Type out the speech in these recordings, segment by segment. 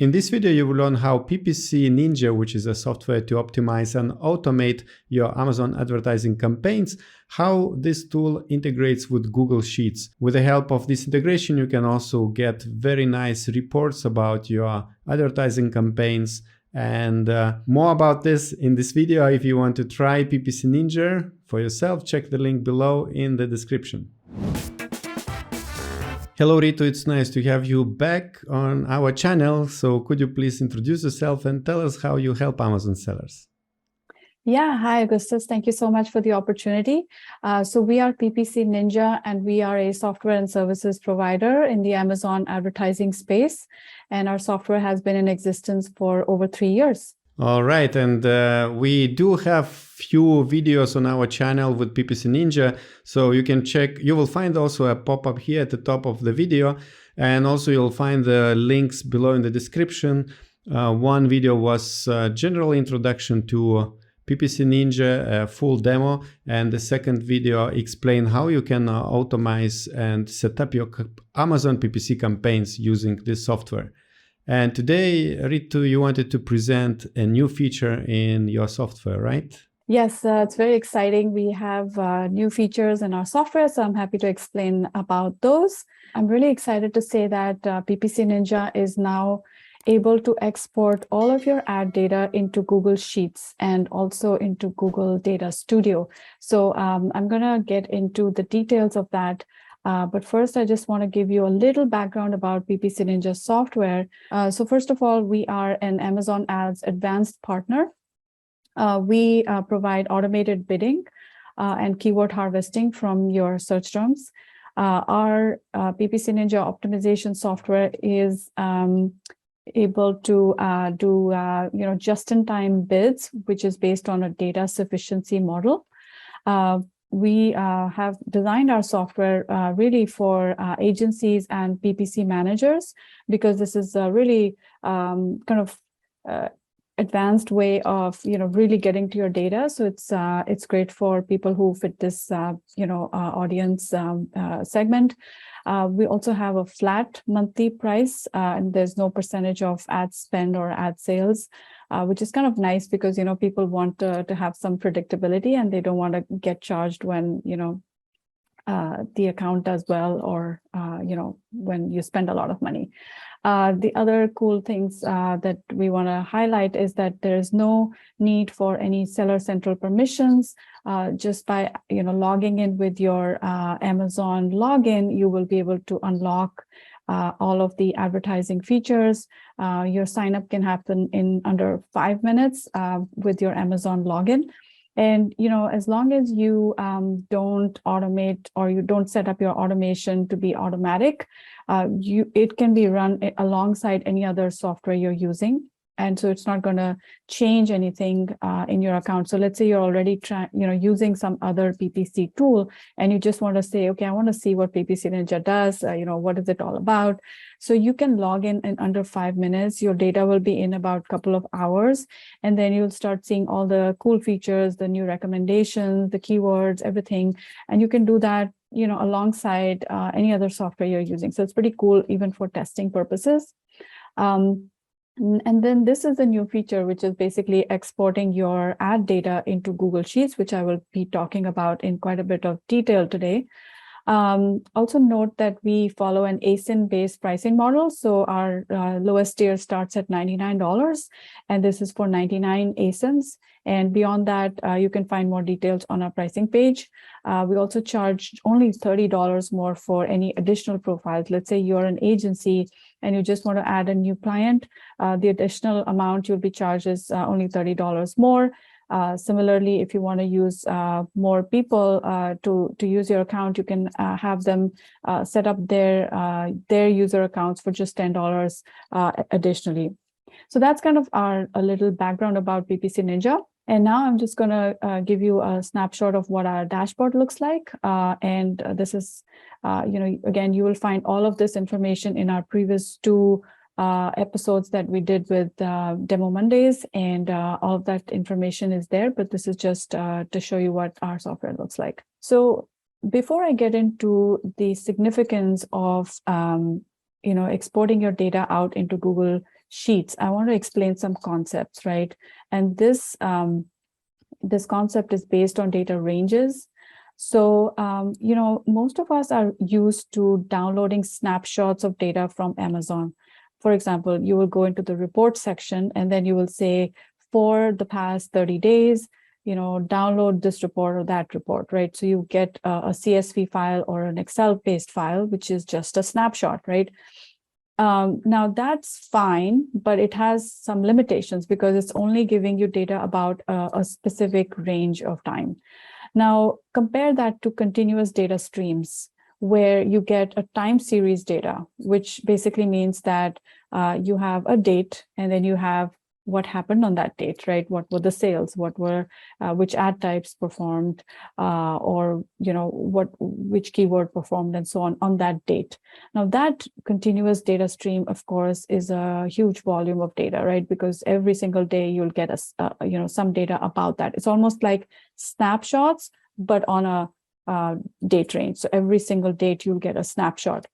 In this video, you will learn how PPC Ninja, which is a software to optimize and automate your Amazon advertising campaigns, how this tool integrates with Google Sheets. With the help of this integration, you can also get very nice reports about your advertising campaigns. And more about this in this video. If you want to try PPC Ninja for yourself, check the link below in the description. Hello Ritu, it's nice to have you back on our channel. So could you please introduce yourself and tell us how you help Amazon sellers? Yeah, hi Augustus. Thank you so much for the opportunity. So we are PPC Ninja, and we are a software and services provider in the Amazon advertising space. And our software has been in existence for over 3 years. All right, and we do have few videos on our channel with PPC Ninja, so you can check. You will find also a pop-up here at the top of the video, and also you'll find the links below in the description. One video was general introduction to PPC Ninja, a full demo, and the second video explain how you can automate and set up your Amazon PPC campaigns using this software. And today, Ritu, you wanted to present a new feature in your software, right? Yes, it's very exciting. We have new features in our software, so I'm happy to explain about those. I'm really excited to say that PPC Ninja is now able to export all of your ad data into Google Sheets and also into Google Data Studio. So I'm going to get into the details of that. But first, I just want to give you a little background about PPC Ninja software. So first of all, we are an Amazon Ads advanced partner. We provide automated bidding and keyword harvesting from your search terms. Our PPC Ninja optimization software is able to do just-in-time bids, which is based on a data sufficiency model. We have designed our software really for agencies and PPC managers, because this is a really kind of advanced way of really getting to your data. So it's great for people who fit this audience segment. We also have a flat monthly price, and there's no percentage of ad spend or ad sales, which is kind of nice because people want to have some predictability, and they don't want to get charged when the account does well, or when you spend a lot of money. The other cool things that we want to highlight is that there is no need for any seller central permissions. Just by logging in with your Amazon login, you will be able to unlock all of the advertising features. Your sign up can happen in under 5 minutes with your Amazon login. And as long as you don't automate, or you don't set up your automation to be automatic, it can be run alongside any other software you're using. And so it's not going to change anything in your account. So let's say you're already using some other PPC tool, and you just want to say, okay, I want to see what PPC Ninja does. What is it all about? So you can log in under 5 minutes. Your data will be in about a couple of hours, and then you'll start seeing all the cool features, the new recommendations, the keywords, everything. And you can do that alongside any other software you're using. So it's pretty cool, even for testing purposes. And then this is a new feature, which is basically exporting your ad data into Google Sheets, which I will be talking about in quite a bit of detail today. Also note that we follow an ASIN-based pricing model. So our lowest tier starts at $99, and this is for 99 ASINs. And beyond that, you can find more details on our pricing page. We also charge only $30 more for any additional profiles. Let's say you're an agency and you just want to add a new client. The additional amount you'll be charged is only $30 more. Similarly, if you want to use more people to use your account, you can have them set up their user accounts for just $10 additionally. So that's kind of a little background about PPC Ninja. And now I'm just going to give you a snapshot of what our dashboard looks like. And this is, again, you will find all of this information in our previous 2 episodes that we did with Demo Mondays, and all of that information is there, but this is just to show you what our software looks like. So before I get into the significance of exporting your data out into Google sheets, I want to explain some concepts, right? And this concept is based on data ranges. So, most of us are used to downloading snapshots of data from Amazon. For example, you will go into the report section and then you will say, for the past 30 days, download this report or that report, right? So you get a CSV file or an Excel-based file, which is just a snapshot, right? Now that's fine, but it has some limitations because it's only giving you data about a specific range of time. Now, compare that to continuous data streams, where you get a time series data, which basically means that you have a date and then you have what happened on that date, right? What were the sales? What were which ad types performed, or which keyword performed, and so on that date. Now that continuous data stream, of course, is a huge volume of data, right? Because every single day you'll get some data about that. It's almost like snapshots, but on a date range. So every single date you'll get a snapshot.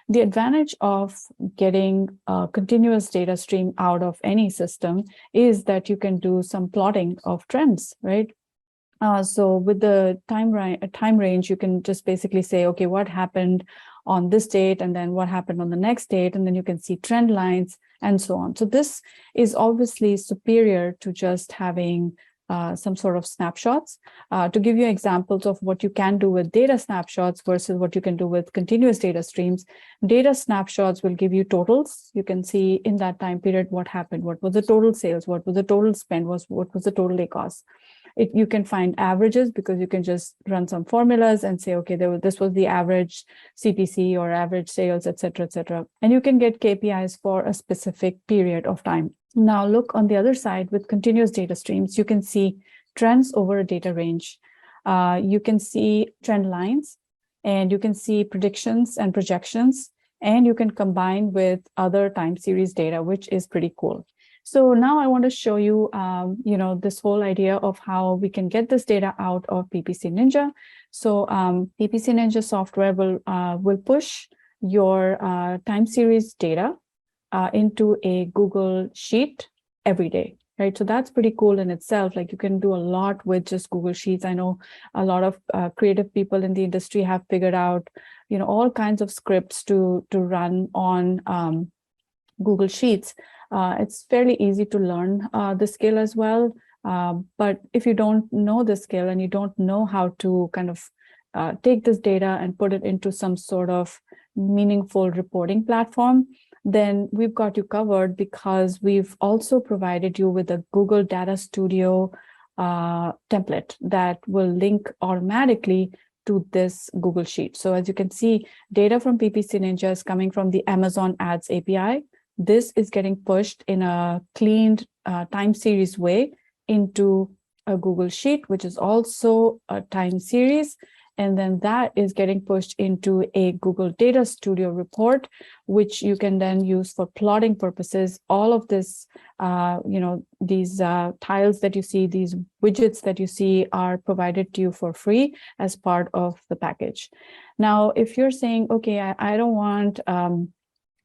The advantage of getting a continuous data stream out of any system is that you can do some plotting of trends, right? So with the time range, you can just basically say, okay, what happened on this date, and then what happened on the next date, and then you can see trend lines and so on. So this is obviously superior to just having some sort of snapshots. To give you examples of what you can do with data snapshots versus what you can do with continuous data streams, data snapshots will give you totals. You can see in that time period what happened, what was the total sales, what was the total spend, what was the total cost. You can find averages because you can just run some formulas and say, okay, this was the average CPC or average sales, et cetera, et cetera. And you can get KPIs for a specific period of time. Now look on the other side with continuous data streams, you can see trends over a data range. You can see trend lines, and you can see predictions and projections, and you can combine with other time series data, which is pretty cool. So now I want to show you, this whole idea of how we can get this data out of PPC Ninja. So PPC Ninja software will push your time series data into a Google Sheet every day, right? So that's pretty cool in itself. Like you can do a lot with just Google Sheets. I know a lot of creative people in the industry have figured out, all kinds of scripts to run on Google Sheets. It's fairly easy to learn the skill as well. But if you don't know the skill and you don't know how to kind of take this data and put it into some sort of meaningful reporting platform, then we've got you covered, because we've also provided you with a Google Data Studio template that will link automatically to this Google Sheet. So as you can see, data from PPC Ninja is coming from the Amazon Ads API. This is getting pushed in a cleaned time series way into a Google Sheet, which is also a time series. And then that is getting pushed into a Google Data Studio report, which you can then use for plotting purposes. All of this, these tiles that you see, these widgets that you see are provided to you for free as part of the package. Now, if you're saying, okay, I don't want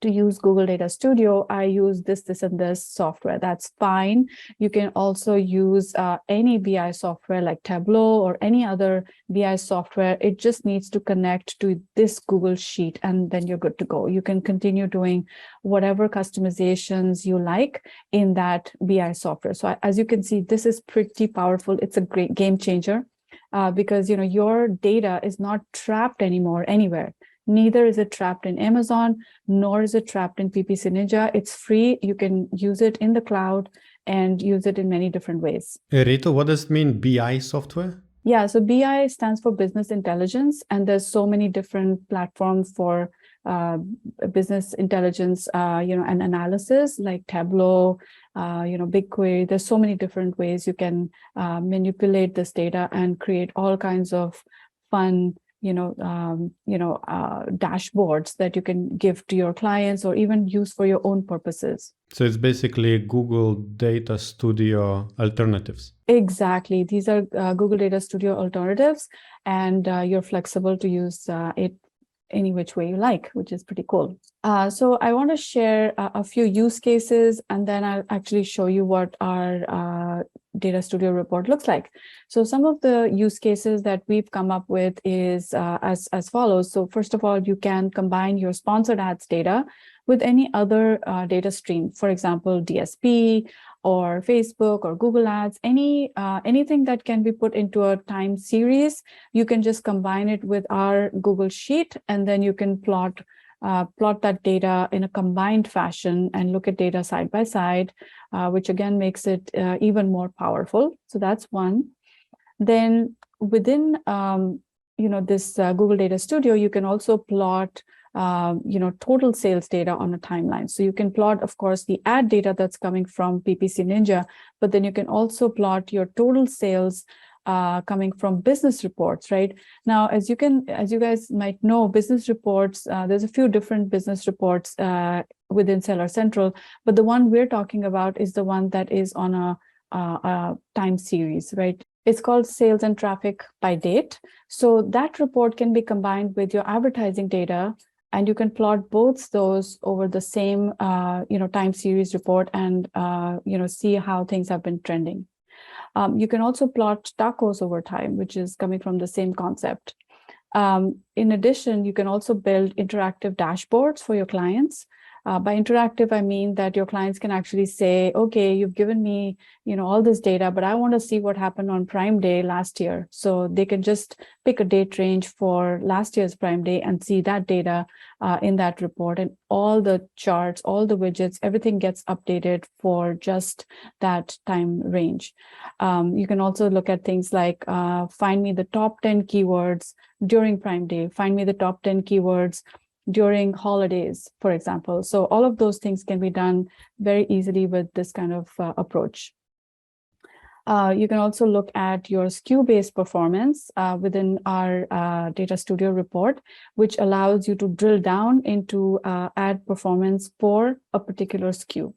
to use Google Data Studio, I use this, and this software. That's fine. You can also use any BI software like Tableau or any other BI software. It just needs to connect to this Google Sheet, and then you're good to go. You can continue doing whatever customizations you like in that BI software. So as you can see, this is pretty powerful. It's a great game changer because your data is not trapped anymore anywhere. Neither is it trapped in Amazon, nor is it trapped in PPC Ninja. It's free. You can use it in the cloud and use it in many different ways. Ritu, what does it mean, BI software? Yeah, so BI stands for business intelligence, and there's so many different platforms for business intelligence, and analysis like Tableau, BigQuery. There's so many different ways you can manipulate this data and create all kinds of fun dashboards that you can give to your clients or even use for your own purposes. So it's basically Google Data Studio alternatives. Exactly. These are Google Data Studio alternatives, and you're flexible to use it any which way you like, which is pretty cool. So I want to share a few use cases, and then I'll actually show you what our Data Studio report looks like. So some of the use cases that we've come up with is as follows. So first of all, you can combine your sponsored ads data with any other data stream, for example, DSP or Facebook or Google Ads, anything that can be put into a time series. You can just combine it with our Google Sheet, and then you can plot that data in a combined fashion and look at data side by side, which again makes it even more powerful. So that's one. Then within this Google Data Studio, you can also plot total sales data on a timeline. So you can plot, of course, the ad data that's coming from PPC Ninja, but then you can also plot your total sales coming from business reports, right? Now, as you guys might know, business reports, there's a few different business reports within Seller Central, but the one we're talking about is the one that is on a time series, right? It's called Sales and Traffic by Date. So that report can be combined with your advertising data, and you can plot both those over the same time series report and see how things have been trending. You can also plot tacos over time, which is coming from the same concept. In addition, you can also build interactive dashboards for your clients. By interactive, I mean that your clients can actually say, okay, you've given me, all this data, but I want to see what happened on Prime Day last year. So they can just pick a date range for last year's Prime Day and see that data in that report, and all the charts, all the widgets, everything gets updated for just that time range. You can also look at things like find me the top 10 keywords during Prime Day, find me the top 10 keywords during holidays, for example. So all of those things can be done very easily with this kind of approach. You can also look at your SKU-based performance within our Data Studio report, which allows you to drill down into ad performance for a particular SKU.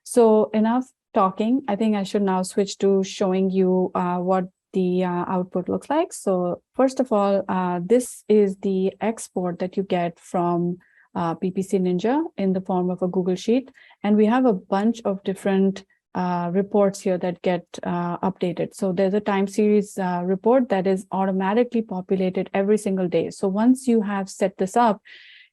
So enough talking. I think I should now switch to showing you what the output looks like. So first of all, this is the export that you get from PPC Ninja in the form of a Google Sheet. And we have a bunch of different reports here that get updated. So there's a time series report that is automatically populated every single day. So once you have set this up,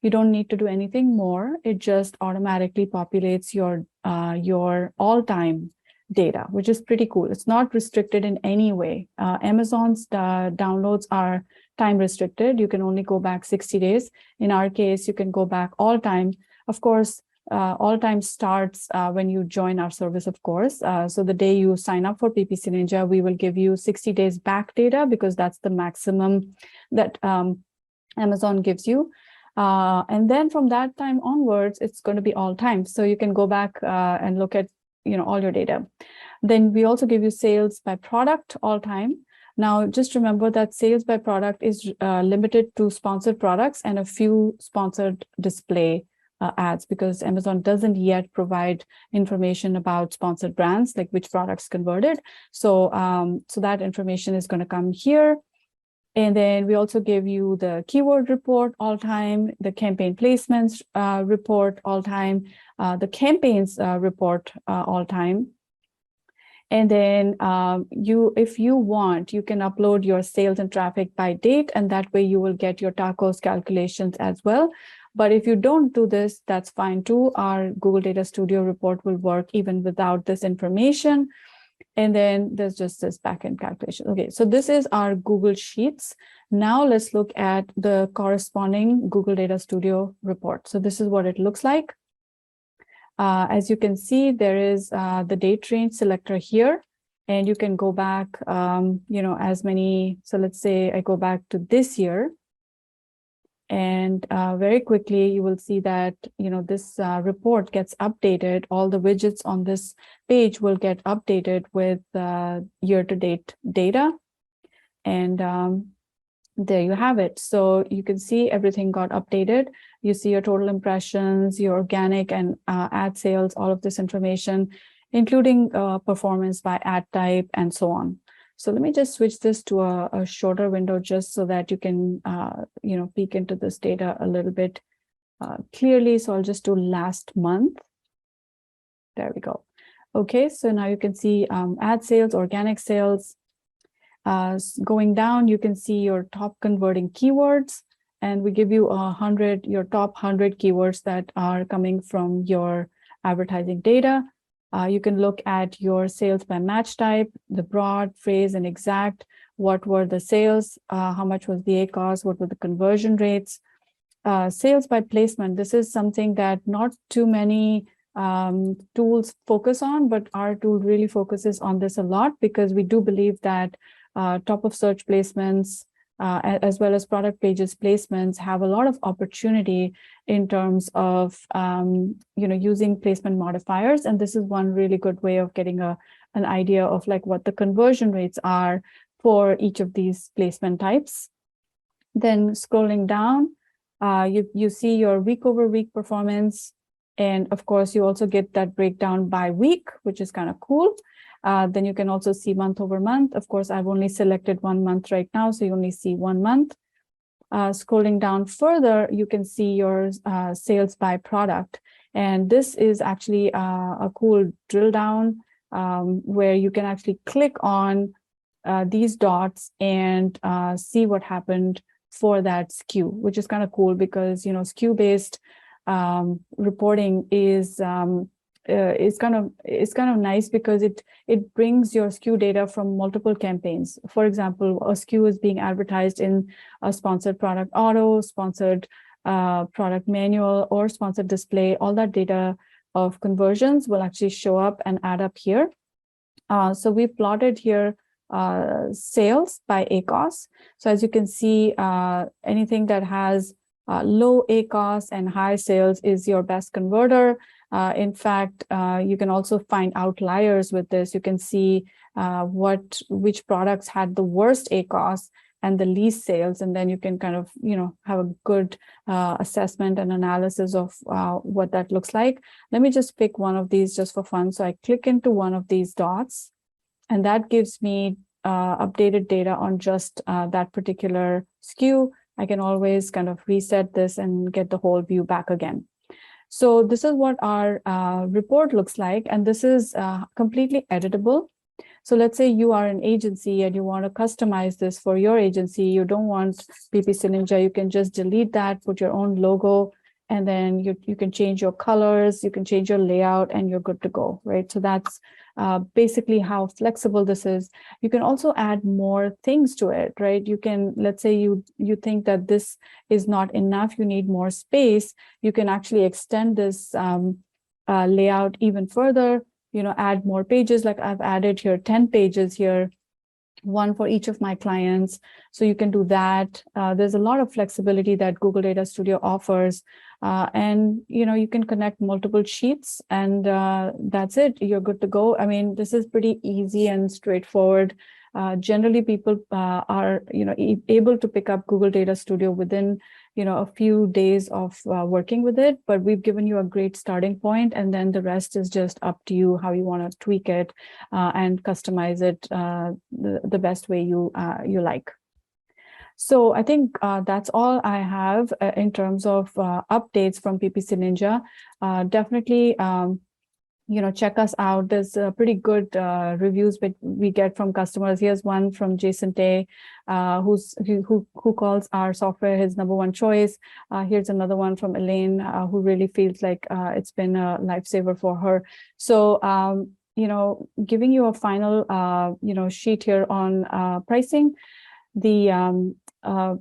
you don't need to do anything more. It just automatically populates your all-time data, which is pretty cool. It's not restricted in any way. Amazon's downloads are time restricted. You can only go back 60 days. In our case, you can go back all time. Of course, all time starts when you join our service, of course. So the day you sign up for PPC Ninja, we will give you 60 days back data, because that's the maximum that Amazon gives you. And then from that time onwards, it's going to be all time. So you can go back and look at all your data. Then we also give you sales by product all time. Now, just remember that sales by product is limited to sponsored products and a few sponsored display ads, because Amazon doesn't yet provide information about sponsored brands, like which products converted. So, so that information is going to come here. And then we also give you the keyword report all time, the campaign placements report all time, the campaigns report all time. And then if you want, you can upload your sales and traffic by date, and that way you will get your tacos calculations as well. But if you don't do this, that's fine too. Our Google Data Studio report will work even without this information. And then there's just this backend calculation. Okay, so this is our Google Sheets. Now let's look at the corresponding Google Data Studio report. So this is what it looks like. As you can see, there is the date range selector here, and you can go back, as many. So let's say I go back to this year, and very quickly you will see that this report gets updated. All the widgets on this page will get updated with year-to-date data, and there you have it. So you can see everything got updated. You see your total impressions, your organic and ad sales, all of this information, including performance by ad type and so on. So let me just switch this to a shorter window just so that you can, peek into this data a little bit clearly. So I'll just do last month. There we go. Okay, so now you can see ad sales, organic sales. Going down, you can see your top converting keywords, and we give you your top 100 keywords that are coming from your advertising data. You can look at your sales by match type, the broad, phrase, and exact. What were the sales? How much was the ACoS? What were the conversion rates? Sales by placement. This is something that not too many tools focus on, but our tool really focuses on this a lot, because we do believe that top of search placements, as well as product pages placements, have a lot of opportunity in terms of using placement modifiers. And this is one really good way of getting an idea of like what the conversion rates are for each of these placement types. Then scrolling down, you see your week over week performance. And of course, you also get that breakdown by week, which is kind of cool. Then you can also see month over month. Of course, I've only selected 1 month right now, so you only see 1 month. Scrolling down further, you can see your sales by product. And this is actually a cool drill down where you can actually click on these dots and see what happened for that SKU, which is kind of cool, because SKU-based reporting is kind of nice, because it brings your SKU data from multiple campaigns. For example, a SKU is being advertised in a sponsored product auto, sponsored product manual, or sponsored display. All that data of conversions will actually show up and add up here. So we've plotted here sales by ACoS. So as you can see, anything that has low ACoS and high sales is your best converter. In fact, you can also find outliers with this. You can see which products had the worst ACoS and the least sales, and then you can kind of have a good assessment and analysis of what that looks like. Let me just pick one of these just for fun. So I click into one of these dots, and that gives me updated data on just that particular SKU. I can always kind of reset this and get the whole view back again. So this is what our report looks like, and this is completely editable. So let's say you are an agency and you want to customize this for your agency. You don't want PPC Ninja. You can just delete that, put your own logo, and then you can change your colors, you can change your layout, and you're good to go, right? So that's basically how flexible this is. You can also add more things to it, right? You can, let's say you think that this is not enough, you need more space, you can actually extend this layout even further, add more pages. Like I've added here 10 pages here, one for each of my clients. So you can do that. There's a lot of flexibility that Google Data Studio offers. And you can connect multiple sheets, and that's it. You're good to go. I mean, this is pretty easy and straightforward. Generally, people are able to pick up Google Data Studio within a few days of working with it. But we've given you a great starting point, and then the rest is just up to you how you want to tweak it and customize it the best way you like. So I think that's all I have in terms of updates from PPC Ninja. Definitely, check us out. There's pretty good reviews we get from customers. Here's one from Jason Tay, who calls our software his #1 choice. Here's another one from Elaine, who really feels like it's been a lifesaver for her. So, giving you a final, sheet here on pricing. The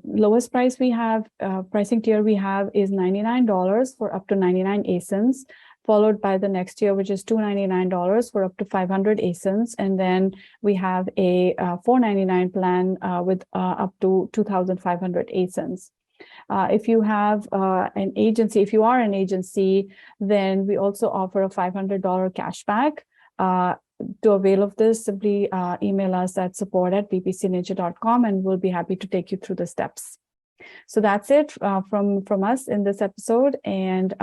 lowest price we have, pricing tier we have is $99 for up to 99 ASINs, followed by the next tier, which is $299 for up to 500 ASINs. And then we have a $499 plan with up to 2,500 ASINs. If you have an agency, if you are an agency, then we also offer a $500 cashback. To avail of this, simply email us at support@ppcninja.com, and we'll be happy to take you through the steps. So that's it from us in this episode, and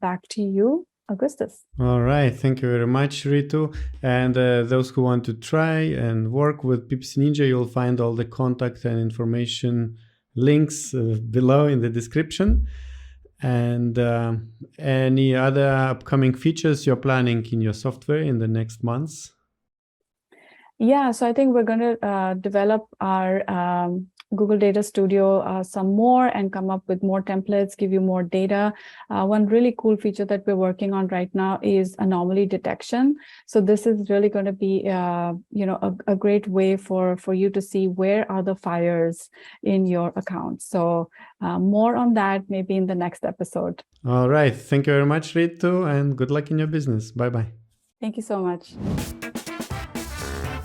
back to you, Augustas. All right, thank you very much, Ritu. And those who want to try and work with PPC Ninja, you'll find all the contact and information links below in the description. And any other upcoming features you're planning in your software in the next months? Yeah, so I think we're going to develop our Google Data Studio some more and come up with more templates, give you more data. One really cool feature that we're working on right now is anomaly detection. So this is really going to be, a great way for you to see where are the fires in your account. So more on that maybe in the next episode. All right. Thank you very much, Ritu, and good luck in your business. Bye-bye. Thank you so much.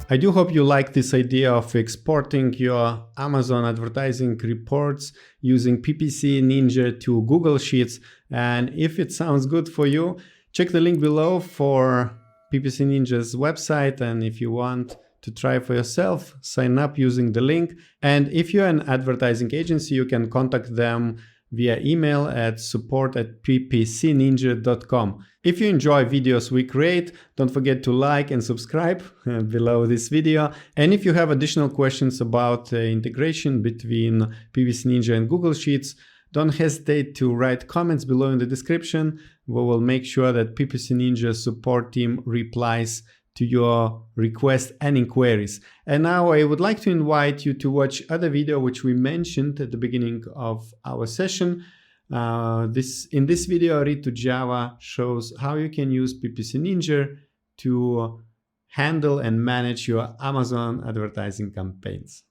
I do hope you like this idea of exporting your Amazon advertising reports using PPC Ninja to Google Sheets. And if it sounds good for you, check the link below for PPC Ninja's website. And if you want to try for yourself, sign up using the link. And if you're an advertising agency, you can contact them via email at support@ppcninja.com. If you enjoy videos we create, don't forget to like and subscribe below this video. And if you have additional questions about integration between PPC Ninja and Google Sheets, don't hesitate to write comments below in the description. We will make sure that PPC Ninja support team replies to your requests and inquiries. And now I would like to invite you to watch other video which we mentioned at the beginning of our session. In this video, Ritu Java shows how you can use PPC Ninja to handle and manage your Amazon advertising campaigns.